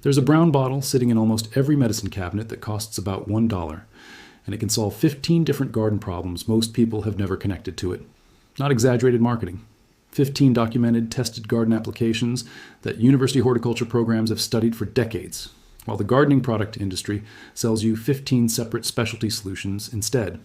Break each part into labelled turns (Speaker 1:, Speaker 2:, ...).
Speaker 1: There's a brown bottle sitting in almost every medicine cabinet that costs about $1, and it can solve 15 different garden problems most people have never connected to it. Not exaggerated marketing. 15 documented, tested garden applications that university horticulture programs have studied for decades, while the gardening product industry sells you 15 separate specialty solutions instead.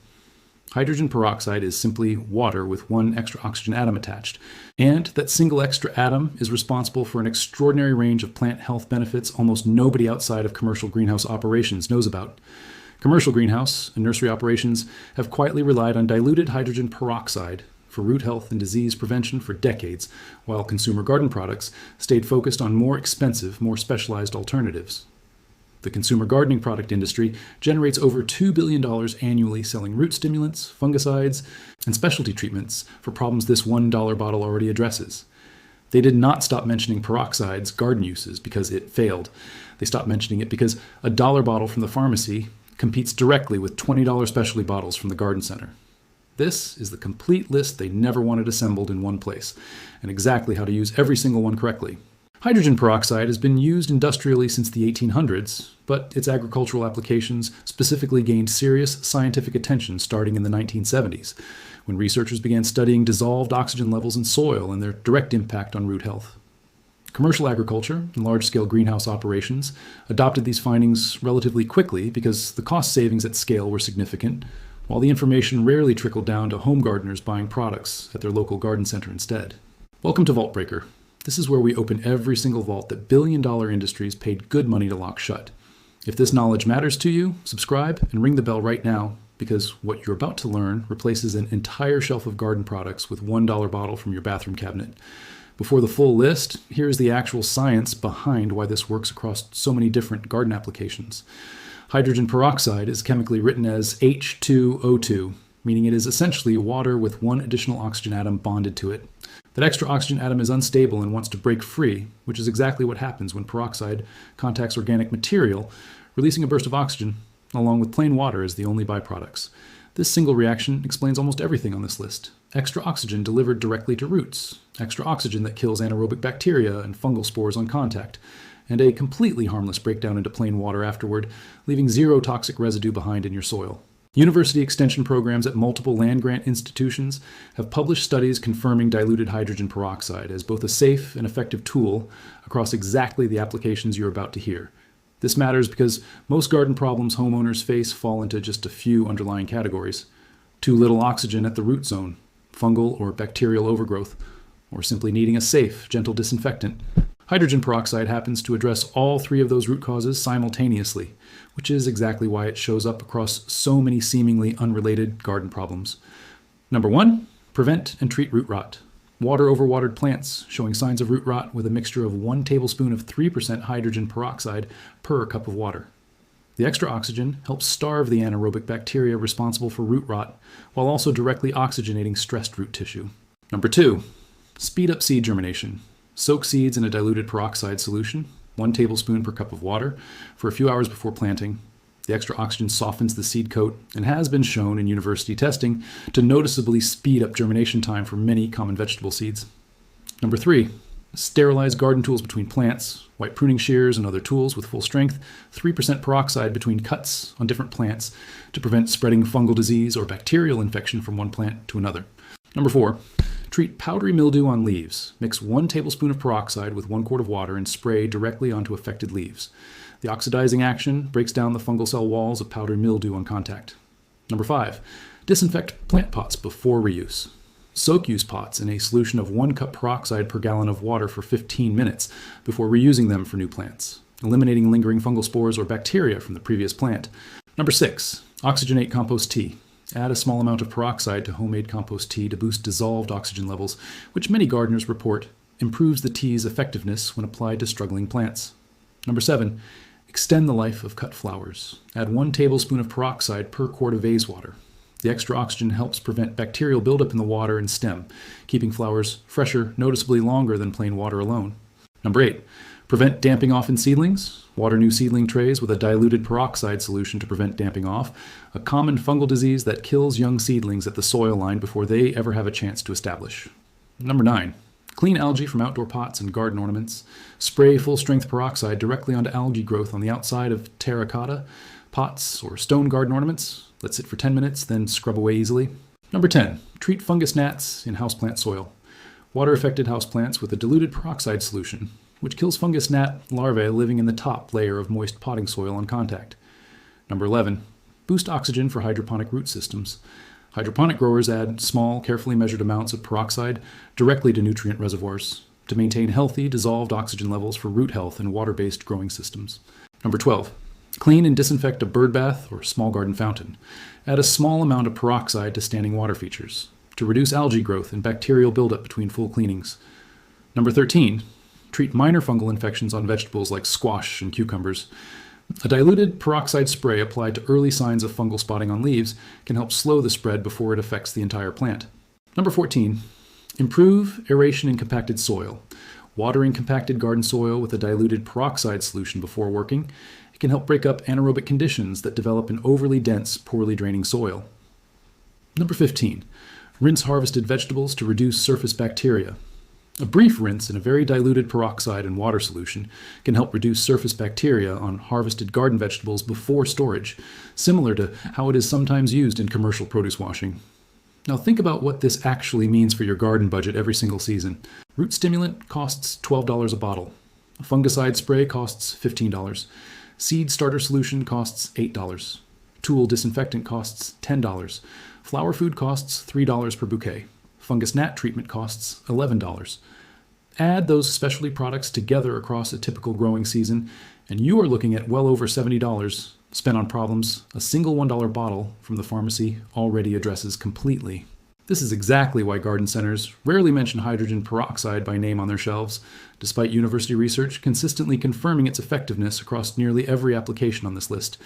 Speaker 1: Hydrogen peroxide is simply water with one extra oxygen atom attached, and that single extra atom is responsible for an extraordinary range of plant health benefits almost nobody outside of commercial greenhouse operations knows about. Commercial greenhouse and nursery operations have quietly relied on diluted hydrogen peroxide for root health and disease prevention for decades, while consumer garden products stayed focused on more expensive, more specialized alternatives. The consumer gardening product industry generates over $2 billion annually selling root stimulants, fungicides, and specialty treatments for problems this $1 bottle already addresses. They did not stop mentioning peroxide's garden uses because it failed. They stopped mentioning it because a $1 bottle from the pharmacy competes directly with $20 specialty bottles from the garden center. This is the complete list they never wanted assembled in one place, and exactly how to use every single one correctly. Hydrogen peroxide has been used industrially since the 1800s, but its agricultural applications specifically gained serious scientific attention starting in the 1970s, when researchers began studying dissolved oxygen levels in soil and their direct impact on root health. Commercial agriculture and large-scale greenhouse operations adopted these findings relatively quickly because the cost savings at scale were significant, while the information rarely trickled down to home gardeners buying products at their local garden center instead. Welcome to Vault Breaker. This is where we open every single vault that billion-dollar industries paid good money to lock shut. If this knowledge matters to you, subscribe and ring the bell right now, because what you're about to learn replaces an entire shelf of garden products with $1 bottle from your bathroom cabinet. Before the full list, here's the actual science behind why this works across so many different garden applications. Hydrogen peroxide is chemically written as H2O2, meaning it is essentially water with one additional oxygen atom bonded to it. That extra oxygen atom is unstable and wants to break free, which is exactly what happens when peroxide contacts organic material, releasing a burst of oxygen, along with plain water as the only byproducts. This single reaction explains almost everything on this list. Extra oxygen delivered directly to roots, extra oxygen that kills anaerobic bacteria and fungal spores on contact, and a completely harmless breakdown into plain water afterward, leaving zero toxic residue behind in your soil. University extension programs at multiple land-grant institutions have published studies confirming diluted hydrogen peroxide as both a safe and effective tool across exactly the applications you're about to hear. This matters because most garden problems homeowners face fall into just a few underlying categories. Too little oxygen at the root zone, fungal or bacterial overgrowth, or simply needing a safe, gentle disinfectant. Hydrogen peroxide happens to address all three of those root causes simultaneously, which is exactly why it shows up across so many seemingly unrelated garden problems. Number 1, prevent and treat root rot. Water overwatered plants showing signs of root rot with a mixture of 1 tablespoon of 3% hydrogen peroxide per cup of water. The extra oxygen helps starve the anaerobic bacteria responsible for root rot, while also directly oxygenating stressed root tissue. Number 2, speed up seed germination. Soak seeds in a diluted peroxide solution, 1 tablespoon per cup of water, for a few hours before planting. The extra oxygen softens the seed coat and has been shown in university testing to noticeably speed up germination time for many common vegetable seeds. Number 3, sterilize garden tools between plants, white pruning shears and other tools with full strength, 3% peroxide between cuts on different plants to prevent spreading fungal disease or bacterial infection from one plant to another. Number 4, treat powdery mildew on leaves. Mix 1 tablespoon of peroxide with 1 quart of water and spray directly onto affected leaves. The oxidizing action breaks down the fungal cell walls of powdery mildew on contact. Number 5, disinfect plant pots before reuse. Soak used pots in a solution of 1 cup peroxide per gallon of water for 15 minutes before reusing them for new plants, eliminating lingering fungal spores or bacteria from the previous plant. Number 6, oxygenate compost tea. Add a small amount of peroxide to homemade compost tea to boost dissolved oxygen levels, which many gardeners report improves the tea's effectiveness when applied to struggling plants. Number 7, extend the life of cut flowers. Add 1 tablespoon of peroxide per quart of vase water. The extra oxygen helps prevent bacterial buildup in the water and stem, keeping flowers fresher noticeably longer than plain water alone. Number 8, prevent damping off in seedlings. Water new seedling trays with a diluted peroxide solution to prevent damping off, a common fungal disease that kills young seedlings at the soil line before they ever have a chance to establish. Number 9, Clean algae from outdoor pots and garden ornaments. Spray full-strength peroxide directly onto algae growth on the outside of terracotta, pots, or stone garden ornaments. Let sit for 10 minutes, then scrub away easily. Number 10. Treat fungus gnats in houseplant soil. Water-affected houseplants with a diluted peroxide solution, which kills fungus gnat larvae living in the top layer of moist potting soil on contact. Number 11. Boost oxygen for hydroponic root systems. Hydroponic growers add small, carefully measured amounts of peroxide directly to nutrient reservoirs to maintain healthy, dissolved oxygen levels for root health in water-based growing systems. Number 12. Clean and disinfect a bird bath or small garden fountain. Add a small amount of peroxide to standing water features to reduce algae growth and bacterial buildup between full cleanings. Number 13. Treat minor fungal infections on vegetables like squash and cucumbers. A diluted peroxide spray applied to early signs of fungal spotting on leaves can help slow the spread before it affects the entire plant. Number 14. Improve aeration in compacted soil. Watering compacted garden soil with a diluted peroxide solution before working. It can help break up anaerobic conditions that develop in overly dense, poorly draining soil. Number 15. Rinse harvested vegetables to reduce surface bacteria. A brief rinse in a very diluted peroxide and water solution can help reduce surface bacteria on harvested garden vegetables before storage, similar to how it is sometimes used in commercial produce washing. Now think about what this actually means for your garden budget every single season. Root stimulant costs $12 a bottle. A fungicide spray costs $15. Seed starter solution costs $8. Tool disinfectant costs $10. Flower food costs $3 per bouquet. Fungus gnat treatment costs $11. Add those specialty products together across a typical growing season, and you are looking at well over $70 spent on problems a single $1 bottle from the pharmacy already addresses completely. This is exactly why garden centers rarely mention hydrogen peroxide by name on their shelves, despite university research consistently confirming its effectiveness across nearly every application on this list.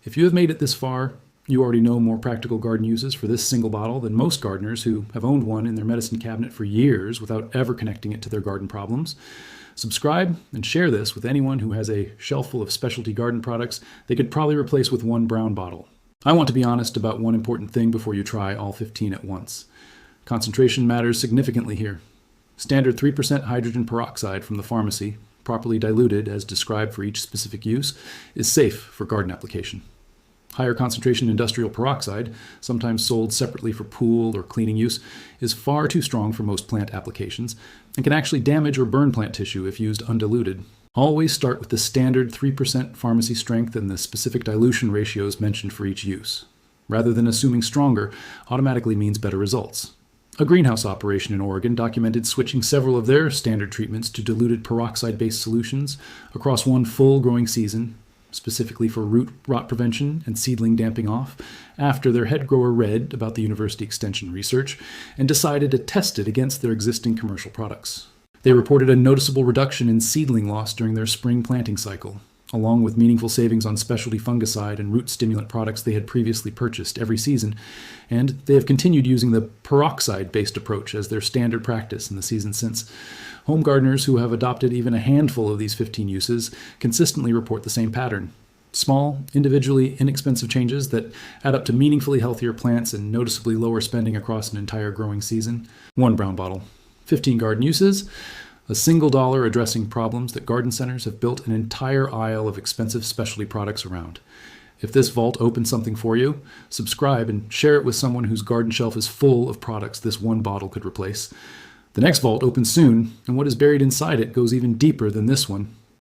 Speaker 1: If you have made it this far, you already know more practical garden uses for this single bottle than most gardeners who have owned one in their medicine cabinet for years without ever connecting it to their garden problems. Subscribe and share this with anyone who has a shelf full of specialty garden products they could probably replace with one brown bottle. I want to be honest about one important thing before you try all 15 at once. Concentration matters significantly here. Standard 3% hydrogen peroxide from the pharmacy, properly diluted as described for each specific use, is safe for garden application. Higher concentration industrial peroxide, sometimes sold separately for pool or cleaning use, is far too strong for most plant applications and can actually damage or burn plant tissue if used undiluted. Always start with the standard 3% pharmacy strength and the specific dilution ratios mentioned for each use. Rather than assuming stronger automatically means better results. A greenhouse operation in Oregon documented switching several of their standard treatments to diluted peroxide-based solutions across one full growing season, specifically for root rot prevention and seedling damping off, after their head grower read about the university extension research and decided to test it against their existing commercial products. They reported a noticeable reduction in seedling loss during their spring planting cycle, along with meaningful savings on specialty fungicide and root stimulant products they had previously purchased every season, and they have continued using the peroxide-based approach as their standard practice in the season since. Home gardeners who have adopted even a handful of these 15 uses consistently report the same pattern. Small, individually inexpensive changes that add up to meaningfully healthier plants and noticeably lower spending across an entire growing season. One brown bottle. 15 garden uses. A single dollar addressing problems that garden centers have built an entire aisle of expensive specialty products around. If this vault opens something for you, subscribe and share it with someone whose garden shelf is full of products this one bottle could replace. The next vault opens soon, and what is buried inside it goes even deeper than this one.